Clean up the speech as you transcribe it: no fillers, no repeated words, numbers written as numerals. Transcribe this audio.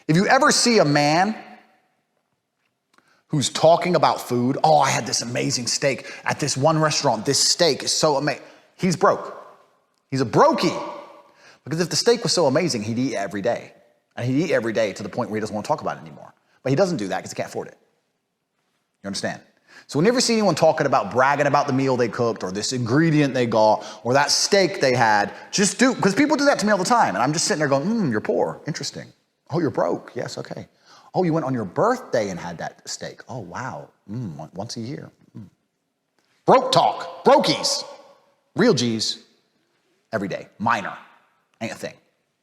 If you ever see a man who's talking about food, oh, I had this amazing steak at this one restaurant. This steak is so amazing. He's broke. He's a brokey. Because if the steak was so amazing, he'd eat every day. And he'd eat every day to the point where he doesn't want to talk about it anymore. But he doesn't do that because he can't afford it. You understand? So whenever you see anyone talking about bragging about the meal they cooked or this ingredient they got or that steak they had, just do, because people do that to me all the time. And I'm just sitting there going, you're poor. Interesting. Oh, you're broke. Yes, okay. Oh, you went on your birthday and had that steak. Oh, wow. Once a year. Broke talk. Brokies. Real G's. Every day. Minor. Ain't a thing.